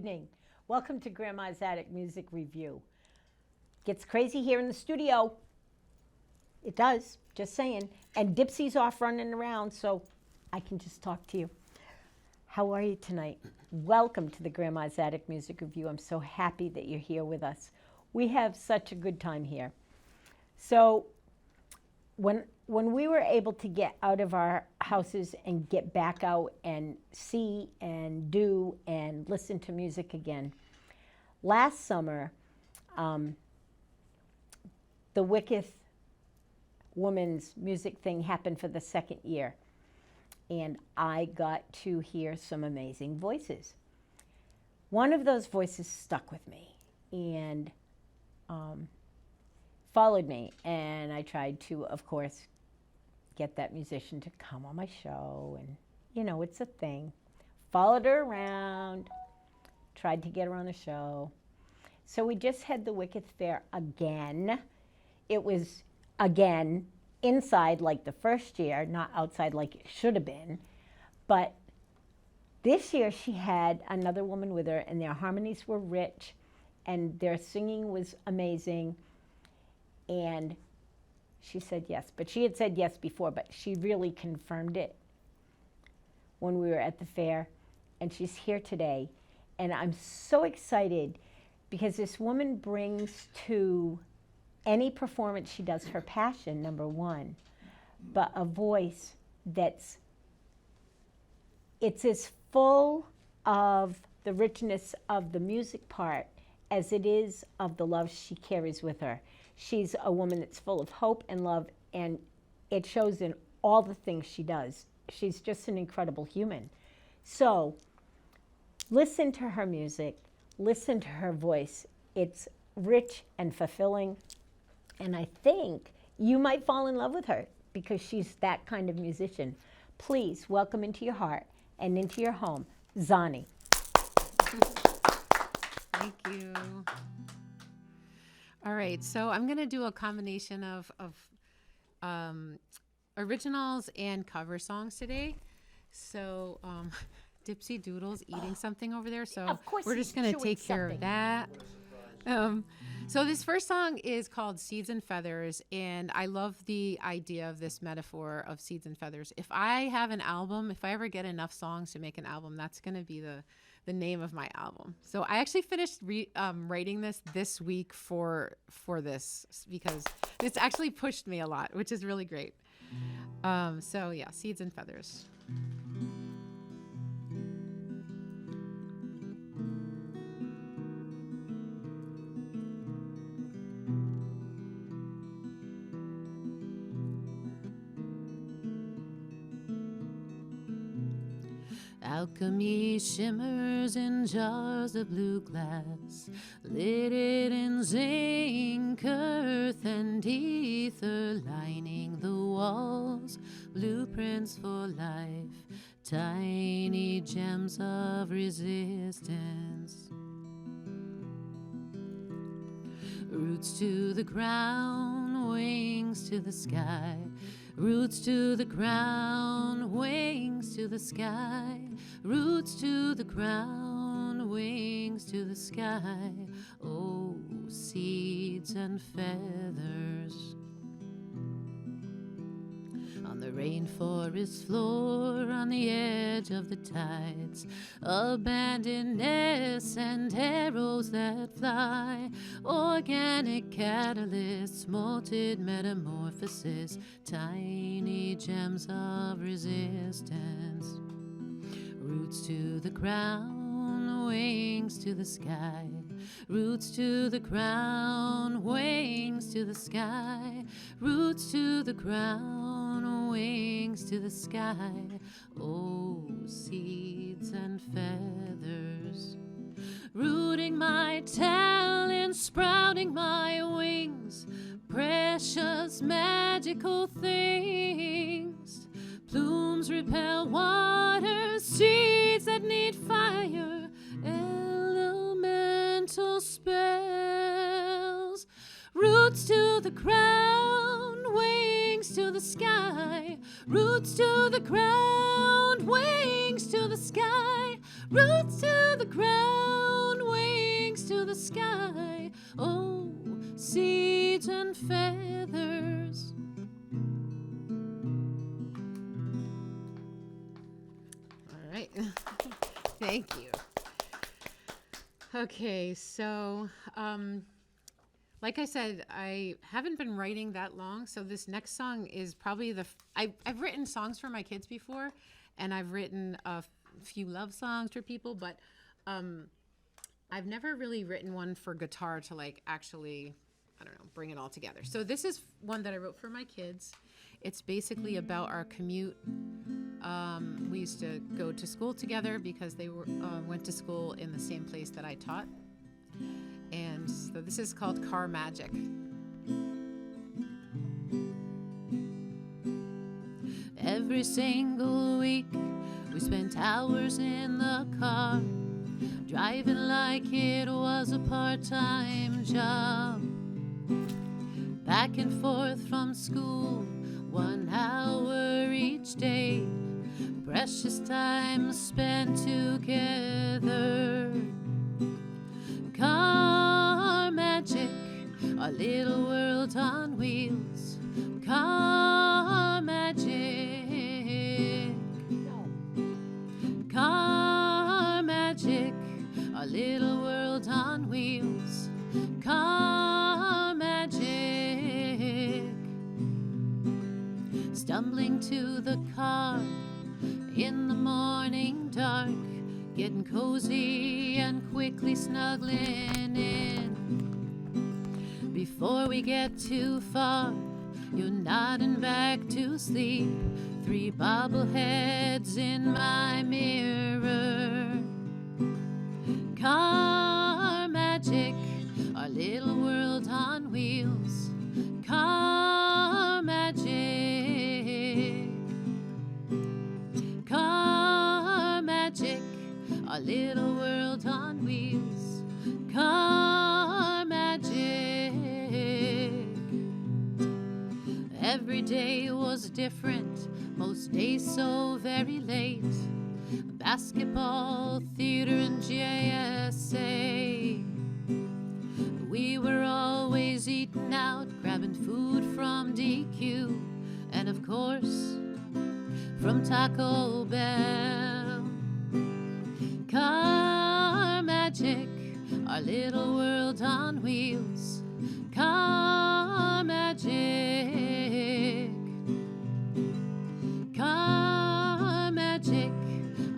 evening. Welcome to Grandma's Attic Music Review. Gets crazy here in the studio. It does, just saying. And Dipsy's off running around, so I can just talk to you. How are you tonight? Welcome to the Grandma's Attic Music Review. I'm so happy that you're here with us. We have such a good time here. So when we were able to get out of our houses and get back out and see and do and listen to music again, last summer, the Wyckoff Women's Music thing happened for the second year, and I got to hear some amazing voices. One of those voices stuck with me and followed me, and I tried to, of course, get that musician to come on my show, and you know, it's a thing. Followed her around, tried to get her on the show. So we just had the Wyckoff Fair again. It was, again, inside like the first year, not outside like it should have been. But this year she had another woman with her, and their harmonies were rich, and their singing was amazing. And she said yes, but she had said yes before, but she really confirmed it when we were at the fair, and she's here today. And I'm so excited because this woman brings to any performance she does her passion, number one, but a voice it's as full of the richness of the music part as it is of the love she carries with her. She's a woman that's full of hope and love, and it shows in all the things she does. She's just an incredible human. So listen to her music, listen to her voice. It's rich and fulfilling, and I think you might fall in love with her because she's that kind of musician. Please welcome into your heart and into your home, Zahnii. Thank you. All right, so I'm going to do a combination of originals and cover songs today. So Dipsy Doodle's eating something over there, so we're just going to take care of that. So this first song is called Seeds and Feathers, and I love the idea of this metaphor of seeds and feathers. If I have an album, if I ever get enough songs to make an album, that's going to be the name of my album. So I actually finished writing this week for this because it's actually pushed me a lot, which is really great. So yeah, Seeds and Feathers. Alchemy shimmers in jars of blue glass, lidded in zinc, earth and ether, lining the walls, blueprints for life, tiny gems of resistance. Roots to the ground, wings to the sky. Roots to the ground, wings to the sky. Roots to the ground, wings to the sky. Oh, seeds and feathers. On the rainforest floor, on the edge of the tides, abandoned nests and arrows that fly, organic catalysts, molted metamorphosis, tiny gems of resistance. Roots to the ground, wings to the sky. Roots to the ground, wings to the sky. Roots to the ground, wings to the sky. Oh, seeds and feathers. Rooting my talents, sprouting my wings. Precious, magical things. Plumes repel water, seeds that need fire. Elemental spells. Roots to the ground, wings to the sky. Roots to the ground, wings to the sky. Roots to the ground, the sky. Oh, seeds and feathers. All right. Thank you. Okay, so like I said, I haven't been writing that long, so this next song is probably I've written songs for my kids before, and I've written a few love songs for people, but I've never really written one for guitar to like actually, I don't know, bring it all together. So this is one that I wrote for my kids. It's basically about our commute. We used to go to school together because they went to school in the same place that I taught. And so this is called Car Magic. Every single week we spent hours in the car, driving like it was a part-time job. Back and forth from school, 1 hour each day, precious time spent together. Car magic, our little world on wheels. Car magic. Car magic, our little world on wheels. Car magic. Stumbling to the car in the morning dark, getting cozy and quickly snuggling in. Before we get too far, you're nodding back to sleep. 3 bobbleheads in my mirror. Car magic, our little world on wheels. Car magic. Car magic, our little world on wheels. Car magic. Every day was different, most days so very late. Basketball, theater, and JSA. We were always eating out, grabbing food from DQ, and of course, from Taco Bell. Car magic, our little world on wheels. Car magic. Car magic,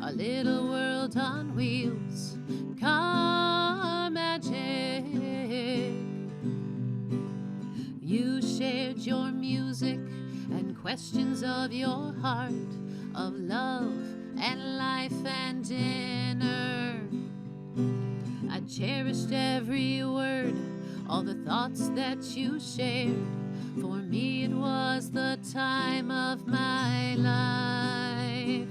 our little world on wheels. Car magic. You shared your music and questions of your heart, of love and life and dinner. I cherished every word, all the thoughts that you shared. For me it was the time of my life.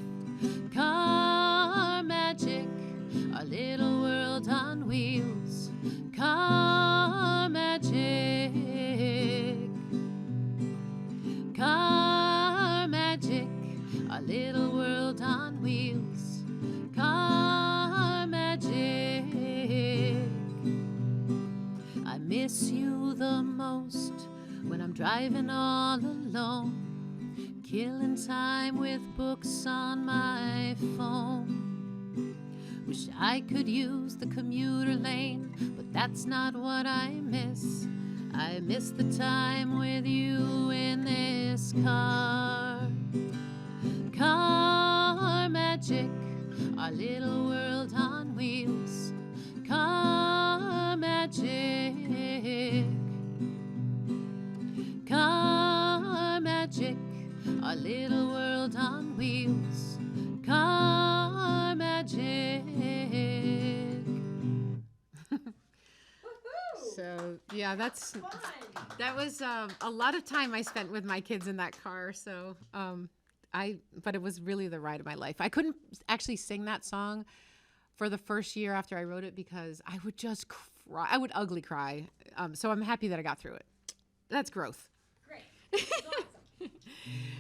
Car magic, our little world on wheels. Car magic. Car magic, our little world on wheels. Car magic. I miss you the most when I'm driving all alone, killing time with books on my phone. Wish I could use the commuter lane, but that's not what I miss. I miss the time with you in this car. Car magic, our little world on wheels. Car magic. Car magic, our little world on wheels. Car magic. So yeah, that was a lot of time I spent with my kids in that car. So but it was really the ride of my life. I couldn't actually sing that song for the first year after I wrote it because I would just cry. I would ugly cry. So I'm happy that I got through it. That's growth. Great. That's awesome.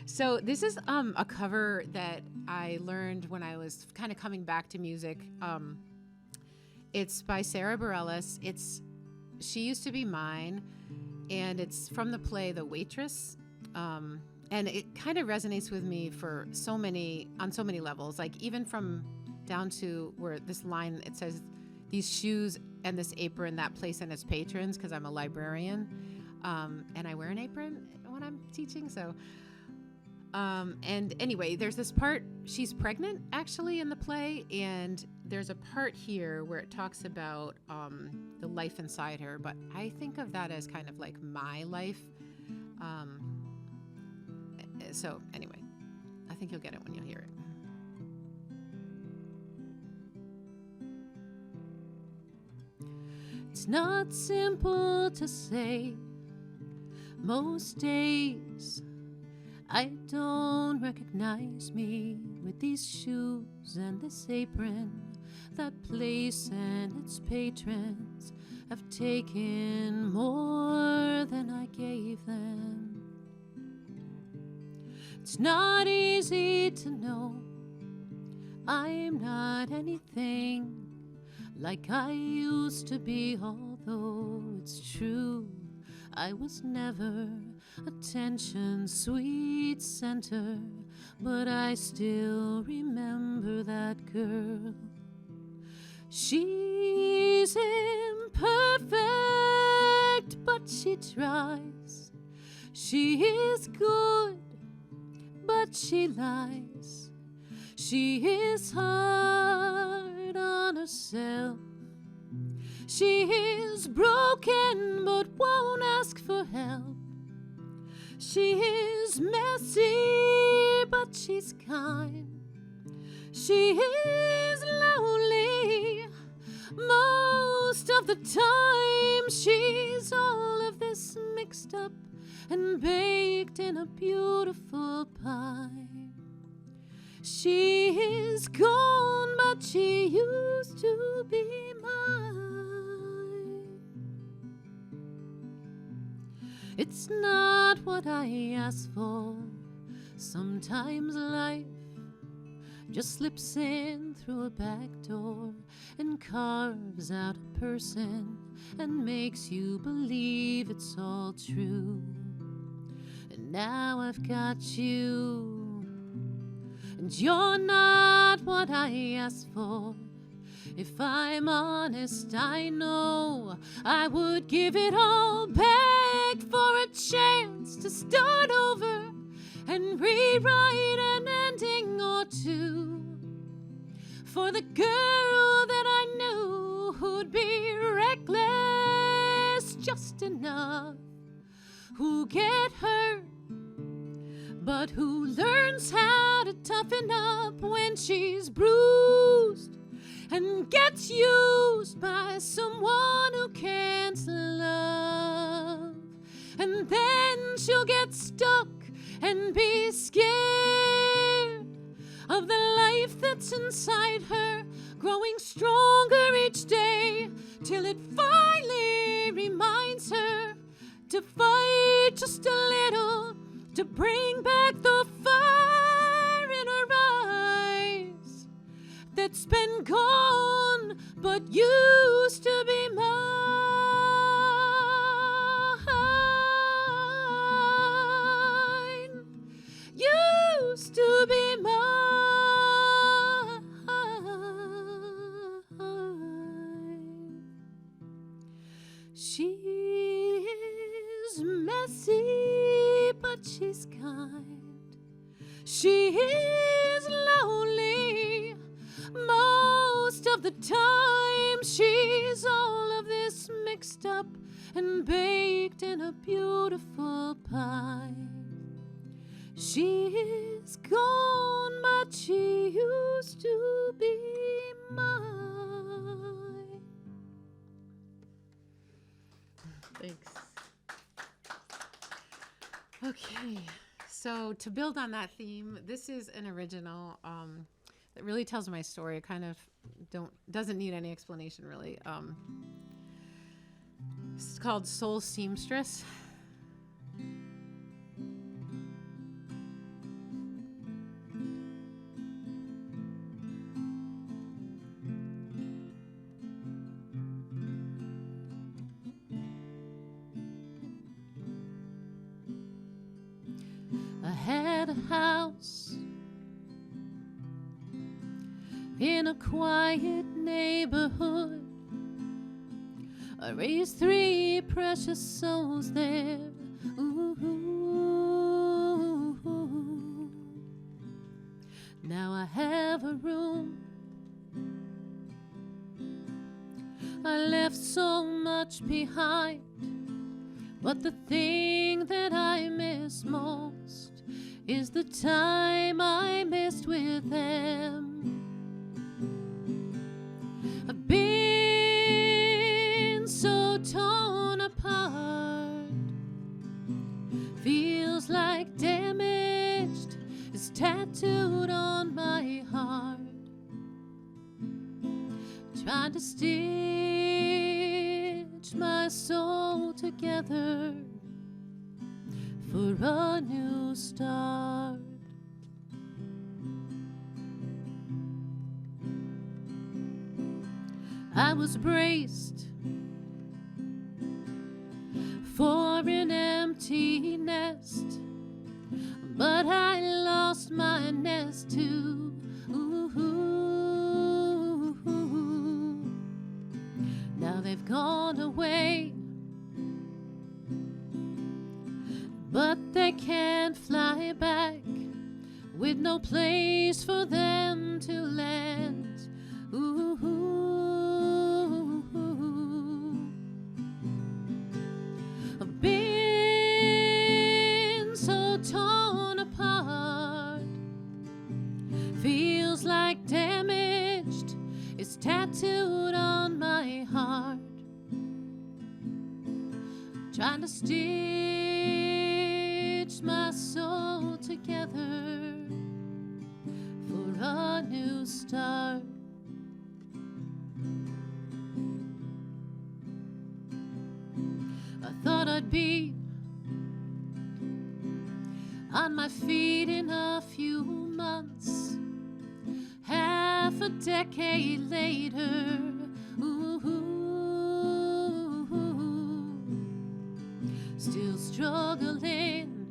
So this is a cover that I learned when I was kind of coming back to music. It's by Sarah Bareilles. She used to be mine, and it's from the play The Waitress. And it kind of resonates with me on so many levels, like even from down to where this line, it says, these shoes and this apron, that place and its patrons, because I'm a librarian, and I wear an apron when I'm teaching. So, and anyway, there's this part, she's pregnant actually in the play, and there's a part here where it talks about the life inside her, but I think of that as kind of like my life. So anyway, I think you'll get it when you hear it. It's not simple to say. Most days I don't recognize me with these shoes and this apron. That place and its patrons have taken more than I gave them. It's not easy to know I'm not anything like I used to be, although it's true I was never attention's sweet center, but I still remember that girl. She's imperfect, but she tries. She is good, but she lies. She is hard on herself. She is broken, but won't ask for help. She is messy, but she's kind. She is lonely most of the time. She's all of this mixed up and baked in a beautiful pie. She is gone, but she used to be mine. It's not what I asked for. Sometimes life just slips in through a back door and carves out a person and makes you believe it's all true. And now I've got you, and you're not what I asked for. If I'm honest, I know I would give it all back for a chance to start over and rewrite an ending or two for the girl that I knew who'd be reckless just enough, who get hurt but who learns how to toughen up when she's bruised and gets used by someone who can't love. And then she'll get stuck and be scared of the life that's inside her, growing stronger each day till it finally reminds her to fight just a little, to bring back the fire in her eyes that's been gone but used to be mine. Used to be mine. She is messy, but she's kind. She is lonely most of the time. She's all of this mixed up and baked in a beautiful pie. She is gone, but she used to be mine. Thanks. Okay, so to build on that theme, this is an original that really tells my story. It kind of doesn't need any explanation, really. It's called Soul Seamstress. house in a quiet neighborhood. I raised 3 precious souls there. Ooh. Now I have a room. I left so much behind, but the thing that I miss most is the time I missed with them. I've been so torn apart, feels like damaged is tattooed on my heart, trying to stitch my soul together for a new start. I was braced for an empty nest, but I lost my nest too. Now they've gone away, but they can't fly back, with no place for them to land. I've been so torn apart, feels like damaged is tattooed on my heart, trying to stitch my soul together for a new start. I thought I'd be on my feet in a few months, half a decade later. Still struggling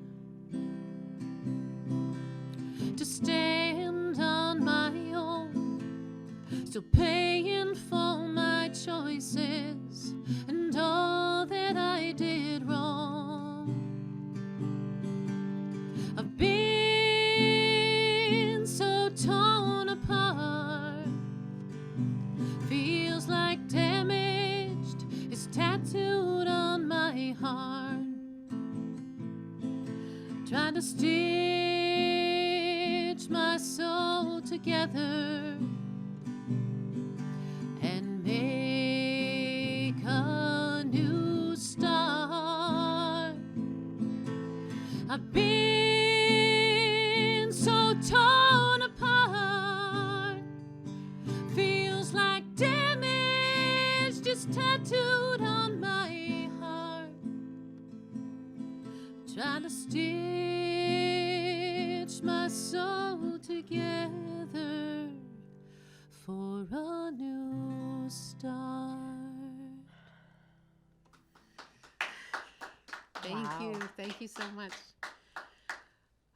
to stand on my own, still paying for my choices and all that I did wrong. I've been so torn apart, feels like damaged is tattooed on my heart, trying to stitch my soul together and make a new start. I've been so torn apart, feels like damage just tattooed on my heart, trying to stitch my soul together for a new start. Thank you so much.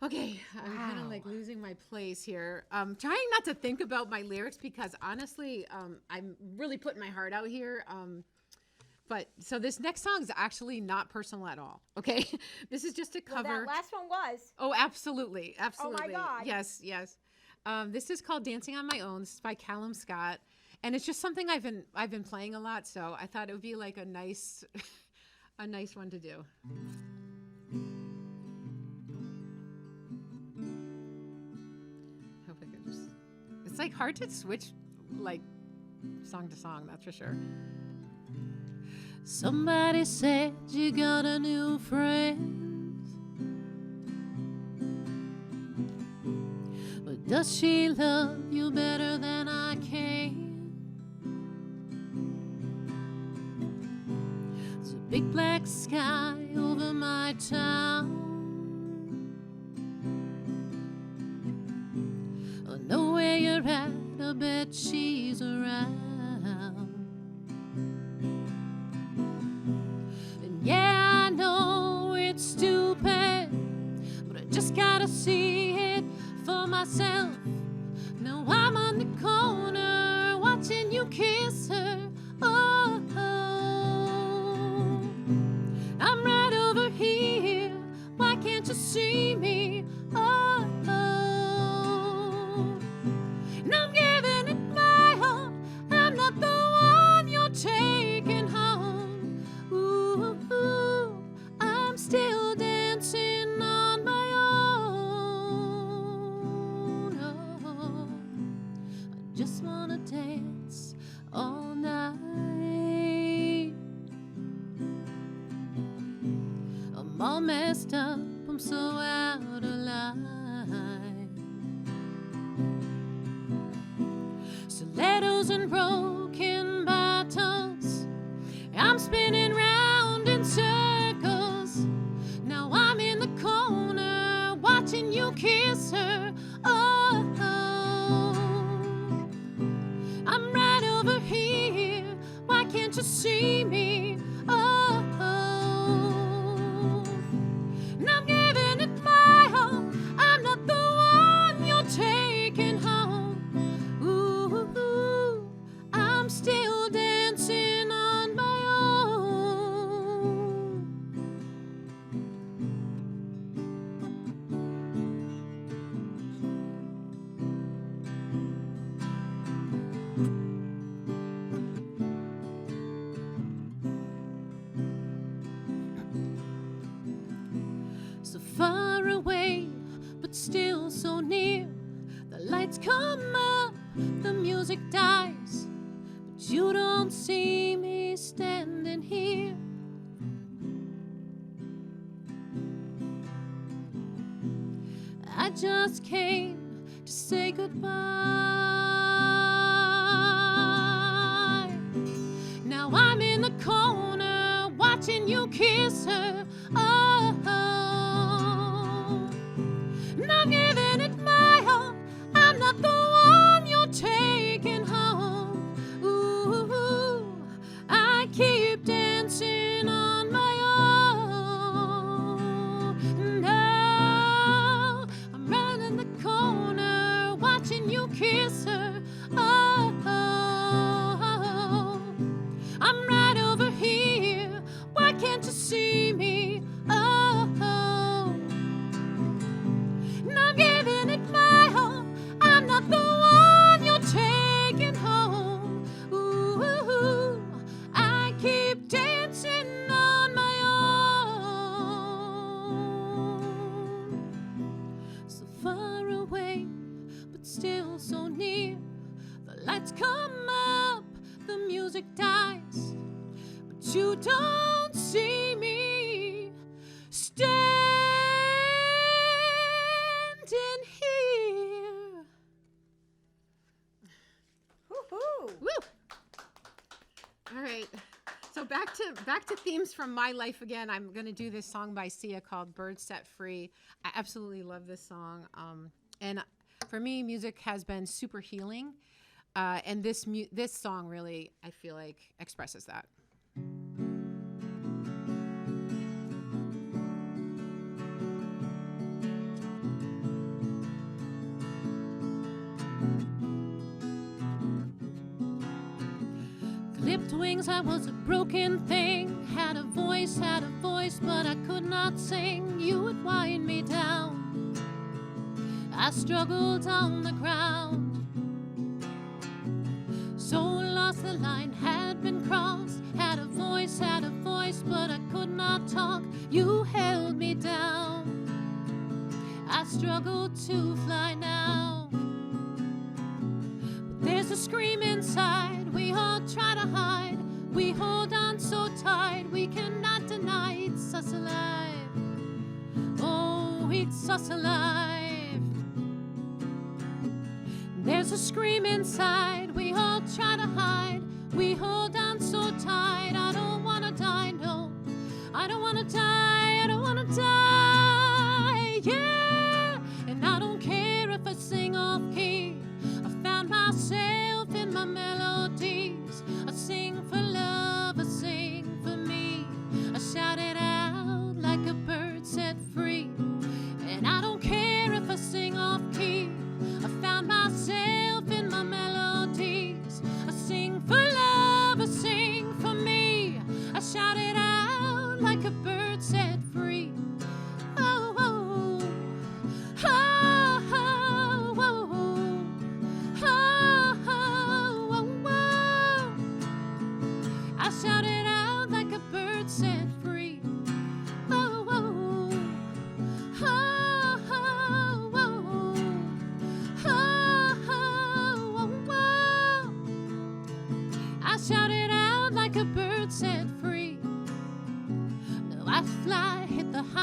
Okay, I'm kind of like losing my place here. Trying not to think about my lyrics because honestly, I'm really putting my heart out here. But so this next song is actually not personal at all. Okay, this is just a cover. Well, that last one was. Oh, absolutely, absolutely. Oh my God. Yes. This is called "Dancing on My Own." This is by Callum Scott, and it's just something I've been playing a lot. So I thought it would be like a nice one to do. Hope I could just. It's like hard to switch like song to song. That's for sure. Somebody said you got a new friend, but does she love you better than I can? There's a big black sky over my town. I know where you're at, I bet she's around. Yeah, I know it's stupid, but I just gotta see for myself. Now I'm on the corner watching you kiss her. Oh, oh. I'm right over here. Why can't you see me? Oh, oh. And I'm giving it my all. I'm not the one you're taking home. Ooh, ooh. I'm still dancing on my own. Oh, I just wanna dance all night. I'm all messed up, I'm so out of line. Stilettos and broken bottles, I'm spinning round in circles. Now I'm in the corner watching you kiss her. Oh, oh. I'm right over here. Why can't you see me? Oh, oh. And I'm giving it my all. I'm not the one you're taking home. Ooh, I'm still dancing on my own. So far away, but still so near. The lights come up, the music dies, but you don't see me standing here. I just came to say goodbye. Now I'm in the corner watching you kiss her. Oh, oh. And I'm giving it my all. I'm not the one you're taking home. Ooh, I keep dancing on my own. Now I'm right in the corner watching you kiss her. Oh, oh, oh. I'm right over here. Why can't you see me? Oh, oh. And I'm giving it my all. I'm not the one you're taking home. Ooh, I keep dancing on my own. So far away, but still so near. The lights come up, the music dies, but you don't see me standing here. Woo-hoo. Woo! All right. So back to themes from my life again. I'm going to do this song by Sia called Birds Set Free. I absolutely love this song. And for me, music has been super healing. And this song really, I feel like, expresses that. Clipped wings, I was a broken thing. Had a voice, but I could not sing. You would wind me down. I struggled on the ground. So lost, the line had been crossed. Had a voice, but I could not talk. You held me down. I struggled to fly now. But there's a scream inside. We all try to hide. We hold on so tight. We cannot deny it's us alive. Oh, it's us alive. There's a scream inside. We all try to hide. We hold on so tight. I don't wanna die, no. I don't wanna die. I don't wanna die. Yeah. And I don't care if I sing off key. I found myself in my melodies. I sing for love. I sing for me. I shout it out like a bird set free. And I don't care if I sing off key.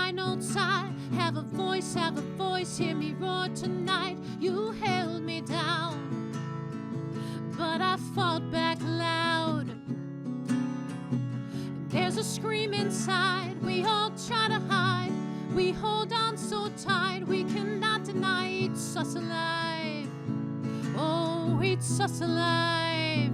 high notes high. Have a voice, hear me roar tonight. You held me down, but I fought back loud. There's a scream inside, we all try to hide. We hold on so tight, we cannot deny it's us alive. Oh, it's us alive.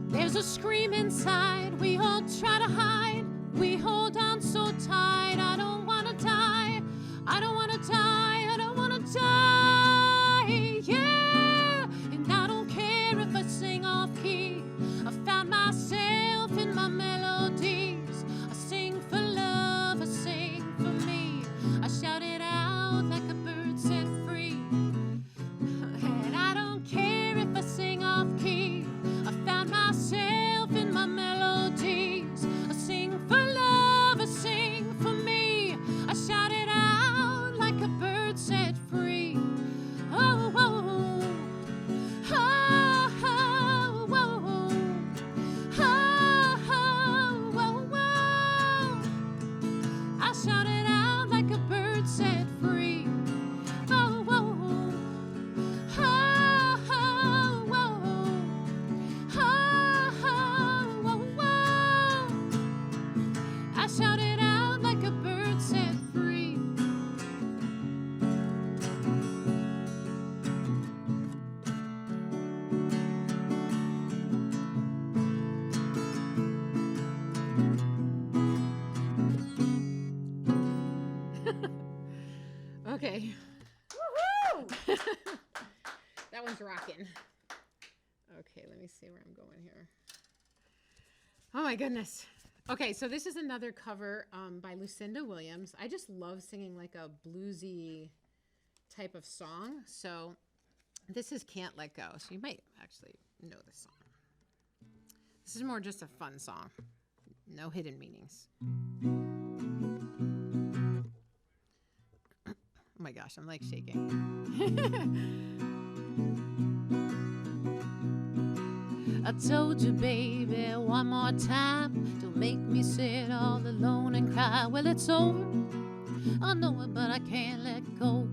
There's a scream inside, we all try to hide. We hold on so tight, I don't wanna die. I don't wanna die, I don't wanna die, yeah. And I don't care if I sing off key. I found myself in my melodies. I sing for love, I sing for me. I shout it out like a bird set free. And I don't care if I sing off key. I found myself in my melodies. I sing for love, I sing for me. I shout it out like a bird set free. Oh, oh, oh, oh, oh, oh, oh, oh. I shout it out like a bird set free. Oh, oh, oh, oh, oh, oh, oh. I shout it out like a bird set free. Okay. That one's rocking. Okay, let me see where I'm going here. Oh my goodness. Okay, so this is another cover by Lucinda Williams. I just love singing like a bluesy type of song. So this is Can't Let Go. So you might actually know this song. This is more just a fun song. No hidden meanings. Oh my gosh, I'm like shaking. I told you, baby, one more time. Don't make me sit all alone and cry. Well, it's over. I know it, but I can't let go.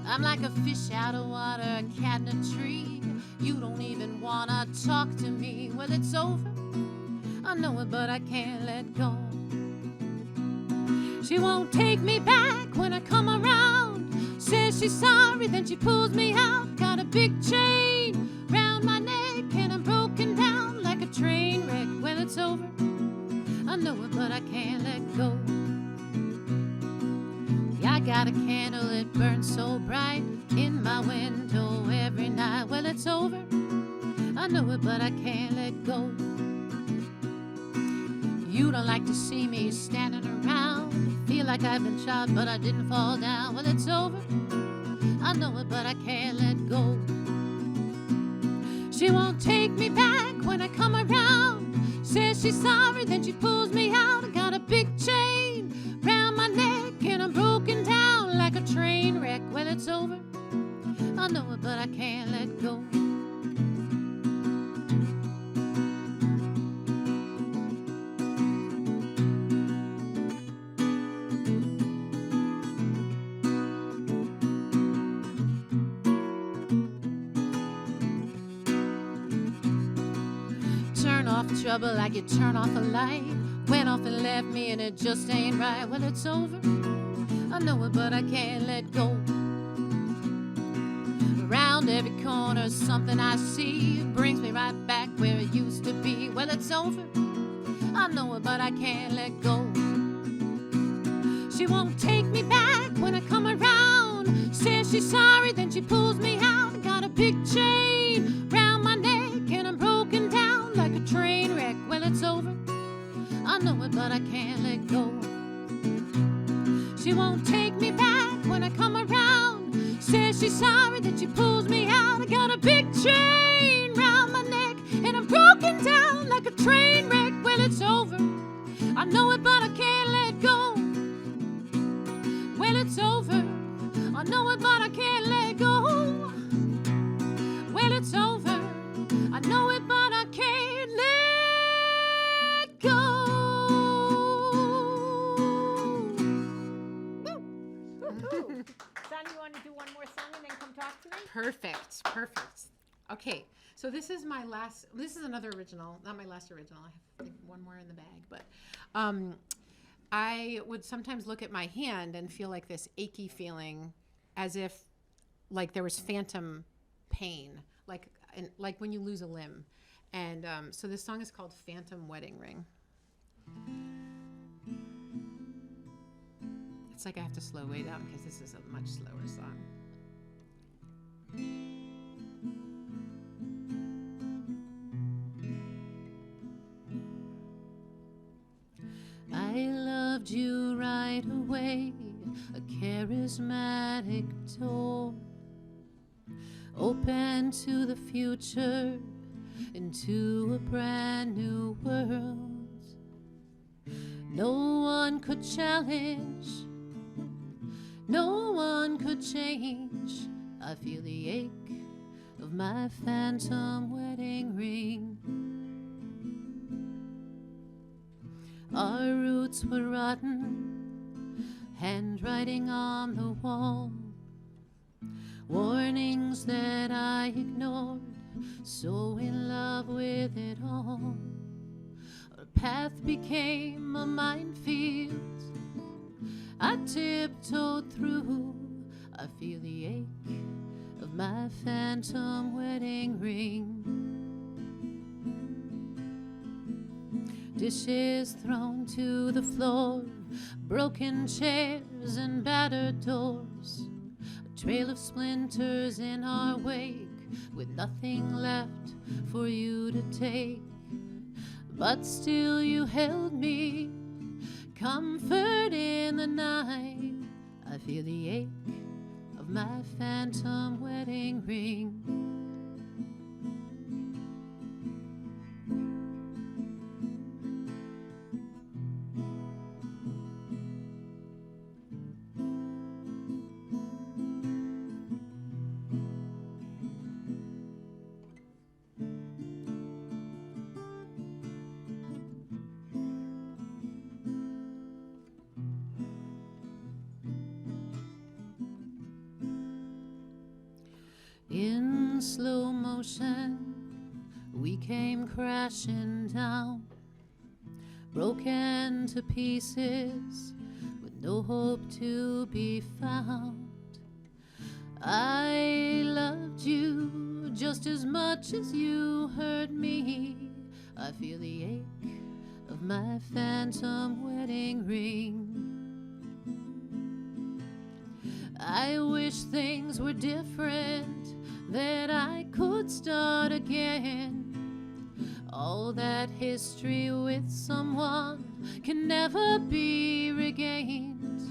I'm like a fish out of water, a cat in a tree. You don't even wanna talk to me. Well, it's over. I know it, but I can't let go. She won't take me back when I come around. Says she's sorry, then she pulls me out. Got a big chain round my neck and I'm broken down like a train wreck. Well, it's over. I know it, but I can't let go. Yeah, I got a candle, it burns so bright in my window every night. Well, it's over. I know it, but I can't let go. You don't like to see me standing around. Feel like I've been shot, but I didn't fall down. Well, it's over. I know it, but I can't let go. She won't take me back when I come around. Says she's sorry, then she pulls me out. I got a big chain round my neck and I'm broken down like a train wreck. Well, it's over. I know it, but I can't let go. Trouble like you turn off a light. Went off and left me and it just ain't right. Well, it's over. I know it, but I can't let go. Around every corner, something I see brings me right back where it used to be. Well, it's over. I know it, but I can't let go. She won't take me back when I come around. Says she's sorry, then she pulls me out. Got a big chain round my neck and I'm broken down like a train wreck. Well, it's over. I know it, but I can't let go. She won't take me back when I come around. Says she's sorry, then she pulls me out. I got a big chain round my neck and I'm broken down like a train wreck. Well, it's over. I know it, but I can't let go. Well, it's over. I know it, but I can't let go. Well, it's over. I know it, but I can't let go. Okay, so this is another original, not my last original. I have like, one more in the bag, but I would sometimes look at my hand and feel like this achy feeling, as if like there was phantom pain, like when you lose a limb. And so this song is called Phantom Wedding Ring. It's like I have to slow way down because this is a much slower song. I loved you right away, a charismatic door, open to the future, into a brand new world. No one could challenge, no one could change. I feel the ache of my phantom wedding ring. Our roots were rotten, handwriting on the wall, warnings that I ignored, so in love with it all. Our path became a minefield, I tiptoed through. I feel the ache of my phantom wedding ring. Dishes thrown to the floor, broken chairs and battered doors, a trail of splinters in our wake, with nothing left for you to take. But still you held me, comfort in the night. I feel the ache of my phantom wedding ring. In slow motion, we came crashing down, broken to pieces, with no hope to be found. I loved you just as much as you hurt me. I feel the ache of my phantom wedding ring. I wish things were different, that I could start again. All that history with someone can never be regained.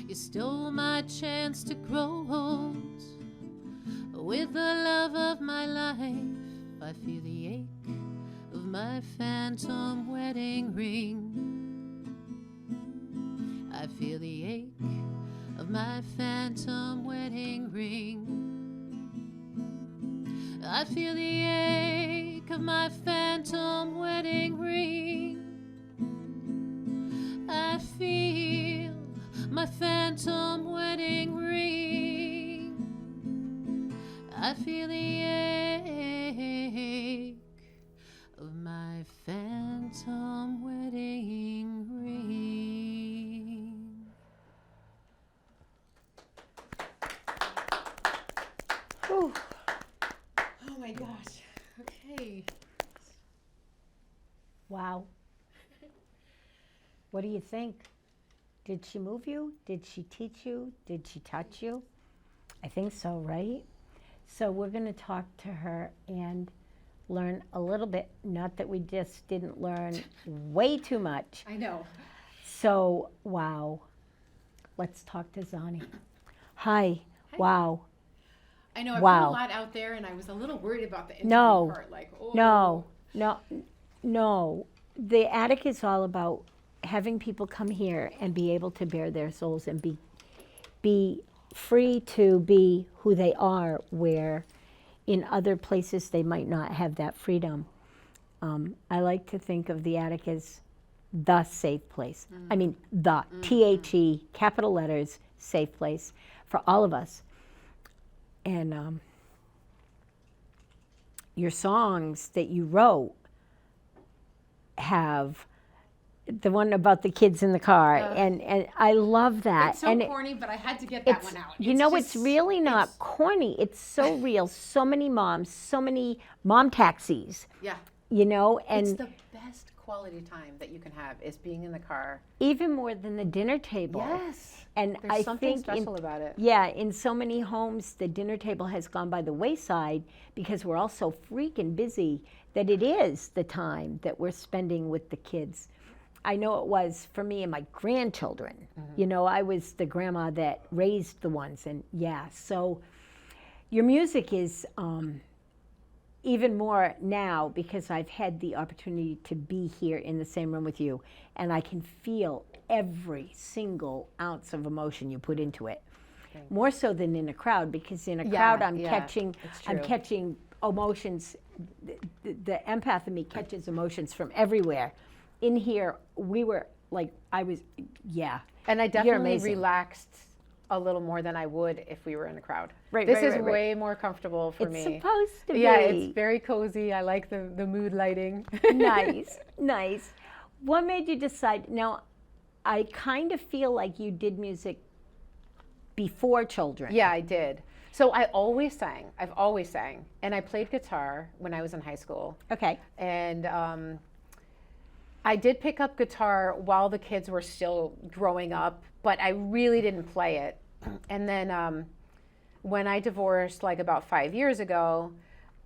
You stole my chance to grow old with the love of my life. I feel the ache of my phantom wedding ring. I feel the ache of my phantom wedding ring. I feel the ache of my phantom wedding ring. I feel my phantom wedding ring. I feel the ache of my phantom wedding ring. Whew. Oh my gosh. Okay. Wow. What do you think? Did she move you? Did she teach you? Did she touch you? I think so, right? So we're going to talk to her and learn a little bit. Not that we just didn't learn way too much. I know. So, wow. Let's talk to Zahnii. Hi. Hi. Wow. I know I put Wow. a lot out there, and I was a little worried about the interview No. part. Like, oh. No. The attic is all about having people come here and be able to bare their souls and be free to be who they are, where in other places they might not have that freedom. I like to think of the attic as the safe place. I mean, the, T-H-E, capital letters, safe place for all of us. And your songs that you wrote have the one about the kids in the car, and I love that. It's so corny, but I had to get that one out. It's really not corny. It's so real. So many moms, so many mom taxis. Yeah. And it's the best quality time that you can have is being in the car. Even more than the dinner table. Yes. And There's something special about it. Yeah, in so many homes, the dinner table has gone by the wayside because we're all so freaking busy that it is the time that we're spending with the kids. I know it was for me and my grandchildren. I was the grandma that raised the ones. And so your music is even more now because I've had the opportunity to be here in the same room with you, and I can feel every single ounce of emotion you put into it. More so than in a crowd, because in a crowd I'm catching emotions. The empath in me catches emotions from everywhere. In here, we were like, And I definitely relaxed a little more than I would if we were in a crowd. This is way more comfortable for me. It's supposed to be. Yeah, it's very cozy. I like the mood lighting. Nice. What made you decide? Now, I kind of feel like you did music before children. Yeah, I did. So I've always sang, and I played guitar when I was in high school. Okay. And I did pick up guitar while the kids were still growing up, but I really didn't play it. And then when I divorced, like about 5 years ago,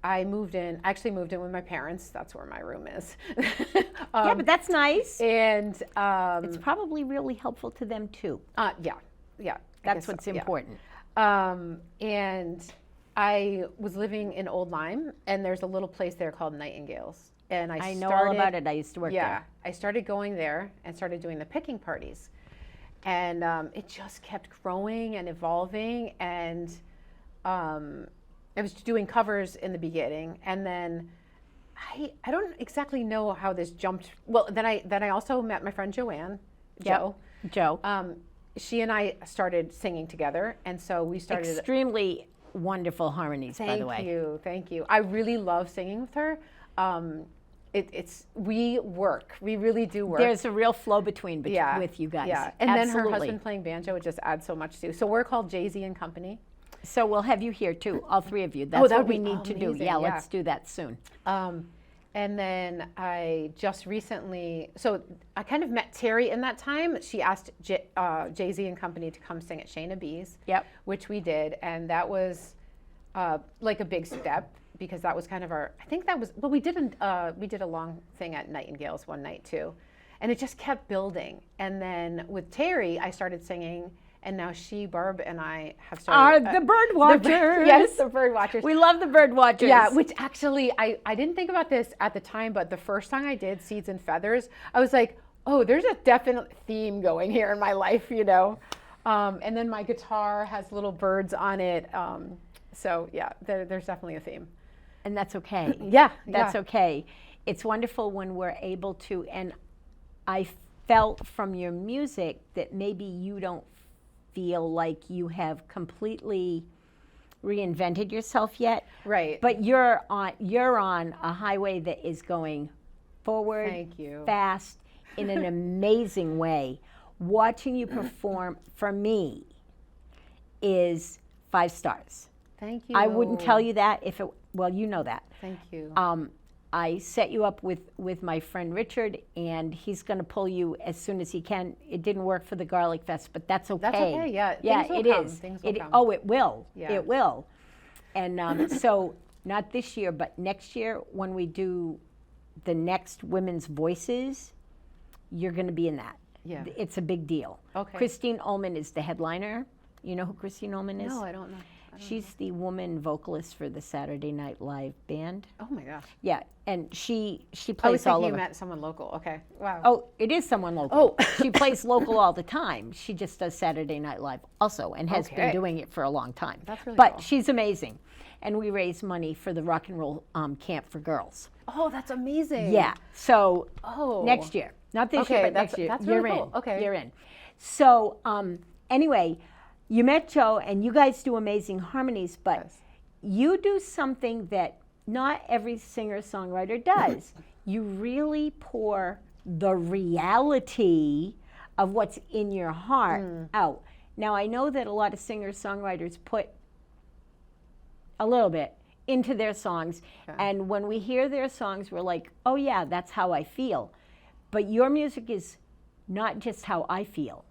I moved in with my parents. That's where my room is. Yeah, but that's nice. And it's probably really helpful to them too. Yeah. That's what's important. And I was living in Old Lyme, and there's a little place there called Nightingales. And I know all about it. I used to work there. Yeah, I started going there and started doing the picking parties. And it just kept growing and evolving. And I was doing covers in the beginning. And then I don't exactly know how this jumped. Well, then I also met my friend Joanne, Joe. She and I started singing together. And so we started. Extremely wonderful harmonies, by the way. Thank you. I really love singing with her. We really do work. There's a real flow with you guys. Yeah, and then her husband playing banjo, it just adds so much too. So we're called Jay-Z and Company. So we'll have you here too, all three of you. That's what we need to do. Yeah, let's do that soon. And then I just recently, so I kind of met Terry in that time. She asked Jay-Z and Company to come sing at Shayna B's, which we did, and that was like a big step. Because that was kind of we did a long thing at Nightingales one night too. And it just kept building. And then with Terry, I started singing, and now Barb and I have started. The bird watchers. Yes, the bird watchers. We love the bird watchers. Yeah, which actually, I didn't think about this at the time, but the first song I did, Seeds and Feathers, I was like, oh, there's a definite theme going here in my life, And then my guitar has little birds on it. So yeah, there's definitely a theme. And that's okay. That's okay. It's wonderful when we're able to, and I felt from your music that maybe you don't feel like you have completely reinvented yourself yet. Right. But you're on a highway that is going forward, Thank you. fast, in an amazing way. Watching you perform, for me, is 5 stars. Thank you. I wouldn't tell you that if it, well, you know that. Thank you. I set you up with my friend Richard, and he's going to pull you as soon as he can. It didn't work for the Garlic Fest, but that's okay. That's okay, yeah. Yeah, Things it will come. is. Things will come. Oh, it will. Yeah. It will. And so not this year, but next year when we do the next Women's Voices, you're going to be in that. Yeah. It's a big deal. Okay. Christine Ullman is the headliner. You know who Christine Ullman is? No, I don't know. She's the woman vocalist for the Saturday Night Live band. Oh my gosh. Yeah, and she plays I was all thinking over. you meant someone local. Okay. Wow. Oh, it is someone local. Oh. She plays local all the time. She just does Saturday Night Live also, and has been doing it for a long time. That's really But cool. she's amazing, and we raise money for the rock and roll camp for girls. Oh, that's amazing. Yeah. So Oh. next year, not this year, but next year, that's you're really in. cool. Okay. You're in. So anyway, you met Joe, and you guys do amazing harmonies, but Yes. you do something that not every singer-songwriter does. You really pour the reality of what's in your heart out. Now, I know that a lot of singer-songwriters put a little bit into their songs, and when we hear their songs, we're like, oh yeah, that's how I feel. But your music is not just how I feel,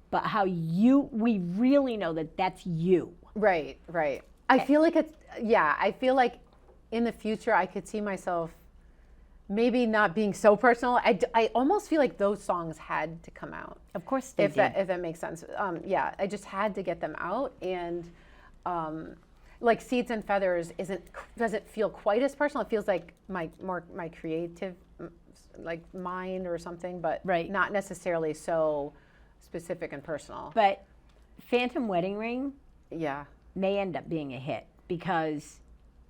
but how we really know that that's you. Right. I feel like I feel like in the future I could see myself maybe not being so personal. I almost feel like those songs had to come out. Of course they did. If that makes sense. I just had to get them out, and like Seeds and Feathers doesn't feel quite as personal. It feels like my creative like mind or something, but not necessarily so specific and personal. But Phantom Wedding Ring yeah, may end up being a hit because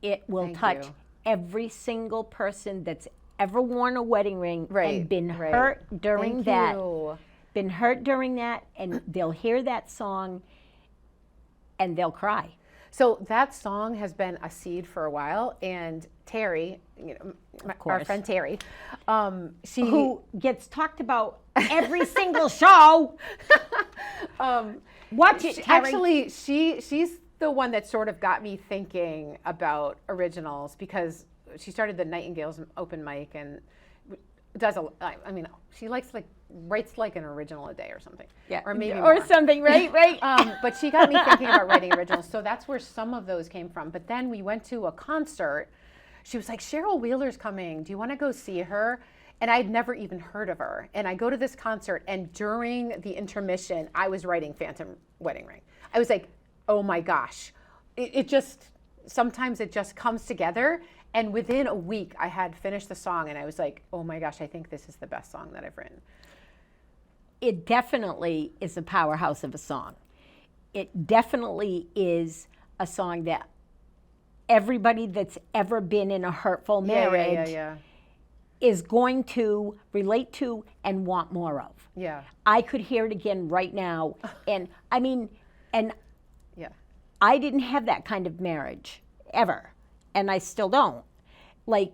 it will Thank touch you. every single person that's ever worn a wedding ring and been right. hurt during Thank that. you. Been hurt during that, and they'll hear that song and they'll cry. So that song has been a seed for a while, and Terry, our friend Terry, who gets talked about every single show. Watch it, Terry. Actually, she's the one that sort of got me thinking about originals, because she started the Nightingales open mic and does she writes like an original a day or something. Yeah, or maybe or more. something, right? But she got me thinking about writing originals, so that's where some of those came from. But then we went to a concert. She was like, Cheryl Wheeler's coming. Do you want to go see her? And I'd never even heard of her. And I go to this concert, and during the intermission, I was writing Phantom Wedding Ring. I was like, oh my gosh. Sometimes it just comes together. And within a week, I had finished the song, and I was like, oh my gosh, I think this is the best song that I've written. It definitely is a powerhouse of a song. It definitely is a song that everybody that's ever been in a hurtful marriage is going to relate to and want more of. Yeah. I could hear it again right now. And yeah. I didn't have that kind of marriage ever. And I still don't. But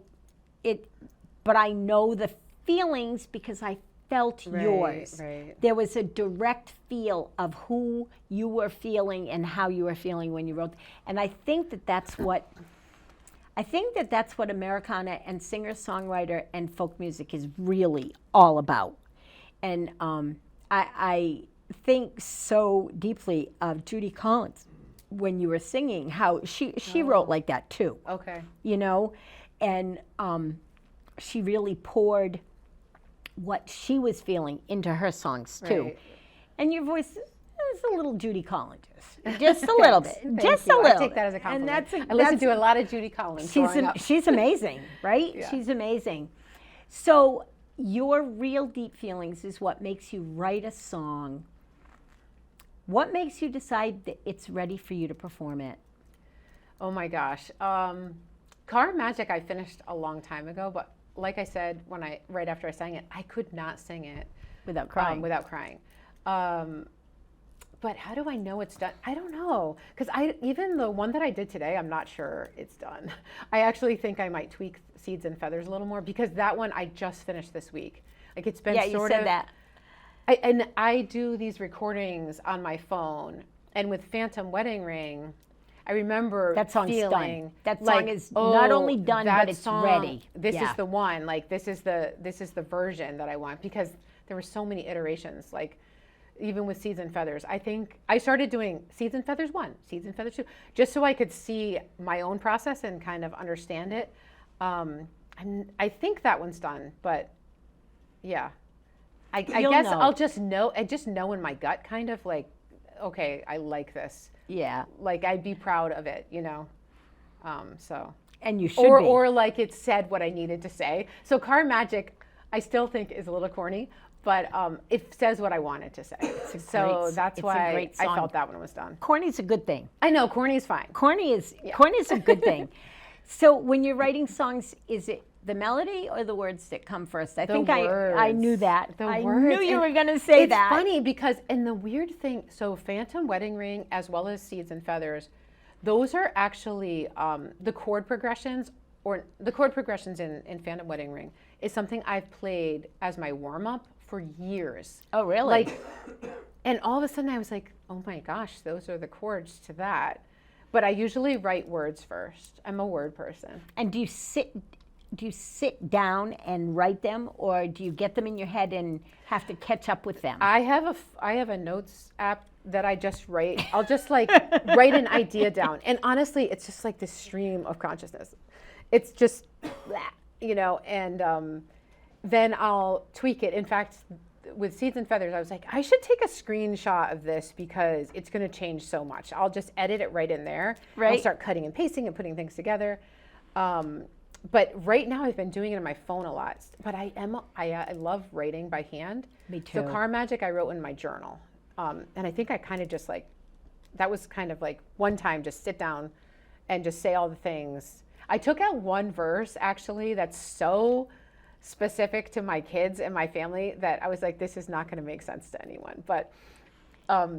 I know the feelings because I felt yours. Right. There was a direct feel of who you were feeling and how you were feeling when you wrote. And I think that's what Americana and singer-songwriter and folk music is really all about. And I think so deeply of Judy Collins when you were singing, how she wrote like that too. Okay. And she really poured what she was feeling into her songs too. Right. And your voice is a little Judy Collins, just a little bit, just a little. I take that as a compliment. I listened to a lot of Judy Collins growing up. She's amazing, right? Yeah. She's amazing. So your real deep feelings is what makes you write a song. What makes you decide that it's ready for you to perform it? Oh my gosh. Car Magic I finished a long time ago, but like I said, right after I sang it, I could not sing it Without crying. But how do I know it's done? I don't know, because even the one that I did today, I'm not sure it's done. I actually think I might tweak Seeds and Feathers a little more, because that one I just finished this week. Like, it's been you said that. I do these recordings on my phone, and with Phantom Wedding Ring, I remember that song's feeling done. That song is not only done, but it's ready. This is the one. Like, this is the version that I want, because there were so many iterations. Like, even with Seeds and Feathers, I think I started doing Seeds and Feathers 1, Seeds and Feathers 2, just so I could see my own process and kind of understand it. I think that one's done, but yeah. I guess I'll just know. I just know in my gut, kind of like, okay, I like this. Yeah. Like, I'd be proud of it, So. And you should be. Or like it said what I needed to say. So Car Magic, I still think is a little corny, but it says what I wanted to say. So that's why I felt that one was done. Corny's a good thing. I know, corny's fine. Corny is a good thing. So when you're writing songs, is it the melody or the words that come first? I think I knew that. I knew you were going to say that. It's funny because, and the weird thing, so Phantom Wedding Ring as well as Seeds and Feathers, those are actually the chord progressions, or the chord progressions in Phantom Wedding Ring is something I've played as my warm-up for years. Oh, really? Like, and all of a sudden I was like, oh my gosh, those are the chords to that. But I usually write words first. I'm a word person. And do you sit down and write them, or do you get them in your head and have to catch up with them? I have a notes app that I just write. I'll just like write an idea down. And honestly, it's just like this stream of consciousness. It's just, you know, and then I'll tweak it. In fact, with Seeds and Feathers, I was like, I should take a screenshot of this because it's going to change so much. I'll just edit it right in there. Right. I'll start cutting and pasting and putting things together. But right now I've been doing it on my phone a lot. But I love writing by hand. Me too. So Car Magic I wrote in my journal. And I think I kind of just like, that was kind of like one time just sit down and just say all the things. I took out one verse actually that's so specific to my kids and my family that I was like, this is not going to make sense to anyone. But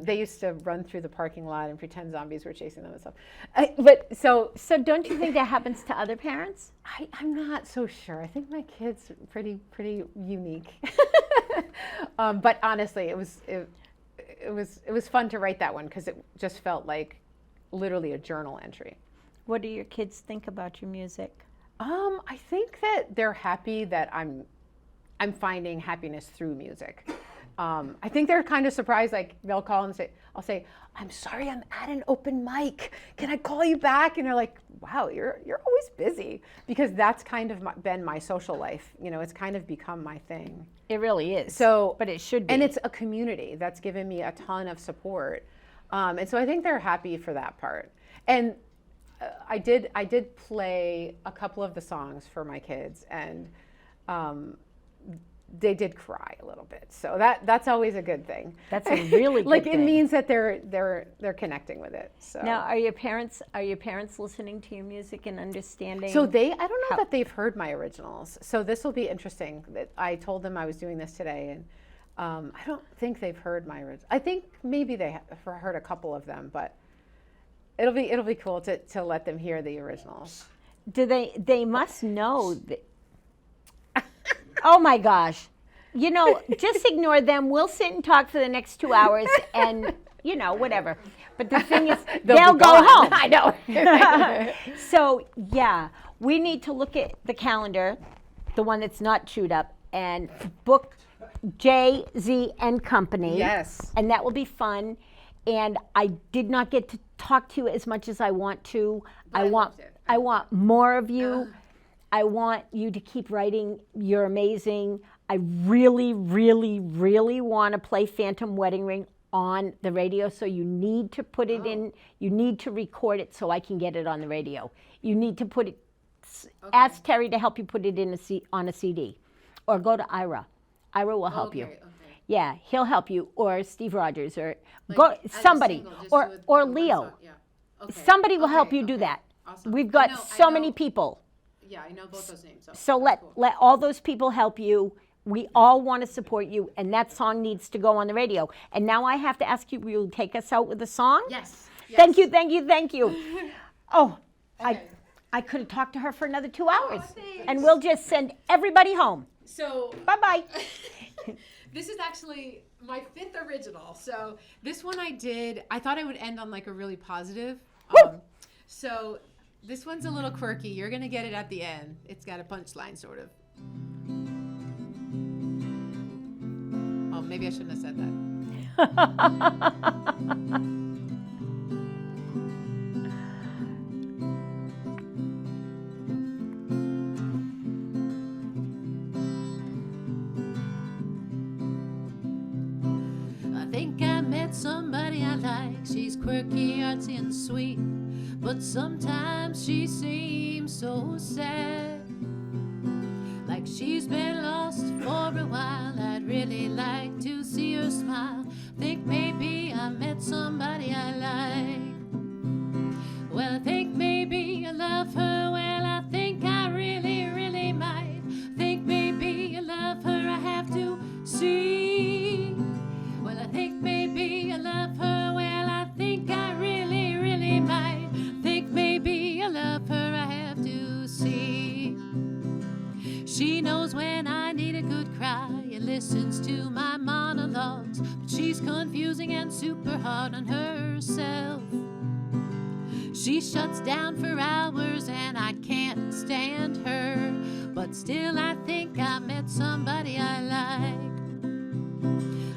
they used to run through the parking lot and pretend zombies were chasing them and stuff. So don't you think that happens to other parents? I'm not so sure. I think my kids are pretty unique. But honestly, it was fun to write that one because it just felt like literally a journal entry. What do your kids think about your music? I think that they're happy that I'm finding happiness through music. I think they're kind of surprised. Like they'll call and I'll say, I'm sorry, I'm at an open mic. Can I call you back? And they're like, wow, you're always busy, because that's kind of been my social life. You know, it's kind of become my thing. It really is. So, but it should be. And it's a community that's given me a ton of support. And so I think they're happy for that part. And I did play a couple of the songs for my kids, and they did cry a little bit. So that's always a good thing. That's a really good like thing. It means that they're connecting with it. So now, are your parents listening to your music and understanding? So I don't know that they've heard my originals. So this will be interesting. That I told them I was doing this today, and I don't think they've heard my originals. I think maybe they have heard a couple of them, but it'll be cool to let them hear the originals. Do they must know that. Oh my gosh. You know, just ignore them. We'll sit and talk for the next 2 hours and, you know, whatever. But the thing is, they'll go home. I know. So, yeah, we need to look at the calendar, the one that's not chewed up, and book J.Z. and Company. Yes. And that will be fun. And I did not get to talk to you as much as I want to. I want more of you. I want you to keep writing. You're amazing. I really, really, really want to play Phantom Wedding Ring on the radio, so you need to put it in. You need to record it so I can get it on the radio. You need to put it, ask Terry to help you put it in on a CD, or go to Ira. Ira will help you. Okay. Yeah, he'll help you, or Steve Rogers, or go somebody, or Leo. Yeah. Okay. Somebody will help you do that. Awesome. We've got so many people. Yeah, I know both those names. So let all those people help you. We all want to support you, and that song needs to go on the radio. And now I have to ask you, will you take us out with a song? Yes. Thank you, thank you, thank you. Oh, okay. I could have talked to her for another 2 hours. And we'll just send everybody home. So bye-bye. This is actually my 5th original. So this one I thought I would end on like a really positive. So this one's a little quirky. You're going to get it at the end. It's got a punchline, sort of. Oh, maybe I shouldn't have said that. I think I met somebody I like. She's quirky, artsy, and sweet, but sometimes she seems so sad, like she's been lost for a while. I'd really like to see her smile. Think maybe I met somebody I like. Well, I think maybe I love her. Well, I think I really, really might. Think maybe I love her. I have to see. Well, I think maybe I love her. Well, I think I really, really might. when I need a good cry and listens to my monologues. But she's confusing and super hard on herself. She shuts down for hours and I can't stand her. But still I think I met somebody I like.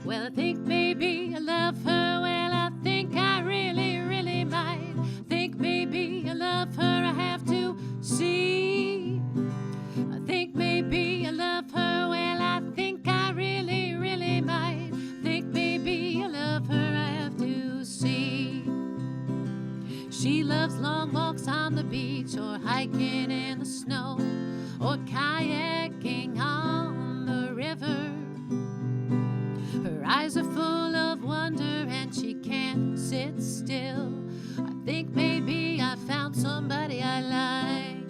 Well, I think maybe I love her. Well, I think I really, really might. Think maybe I love her. I have to see. I think maybe I love her. Well, I think I really, really might. Think maybe I love her. I have to see. She loves long walks on the beach, or hiking in the snow, or kayaking on the river. Her eyes are full of wonder and she can't sit still. I think maybe I found somebody I like.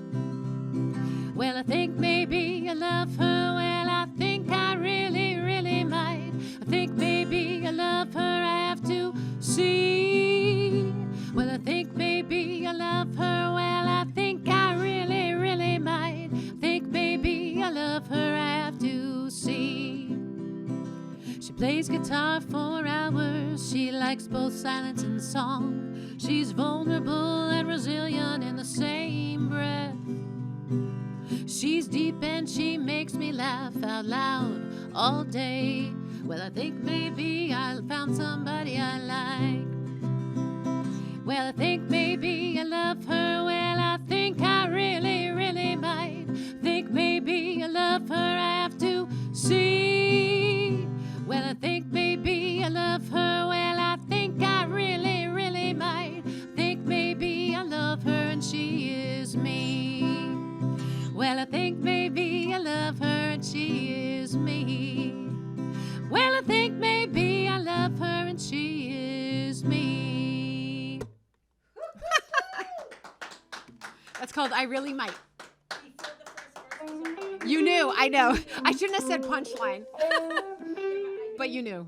Well, I think maybe I love her. Well, I think I really, really might. I think maybe I love her. I have to see. Well, I think maybe I love her. Well, I think I really, really might. I think maybe I love her. I have to see. She plays guitar for hours. She likes both silence and song. She's vulnerable and resilient in the same breath. She's deep and she makes me laugh out loud all day. Well, I think maybe I found somebody I like. Well, I think maybe I love her. Well, I think I really, really might. Think maybe I love her. I have to see. Well, I think maybe I love her. Well, I think I really, really might. Think maybe I love her and she is me. Well, I think maybe I love her and she is me. Well, I think maybe I love her and she is me. That's called I Really Might. You knew, I know. I shouldn't have said punchline. But you knew.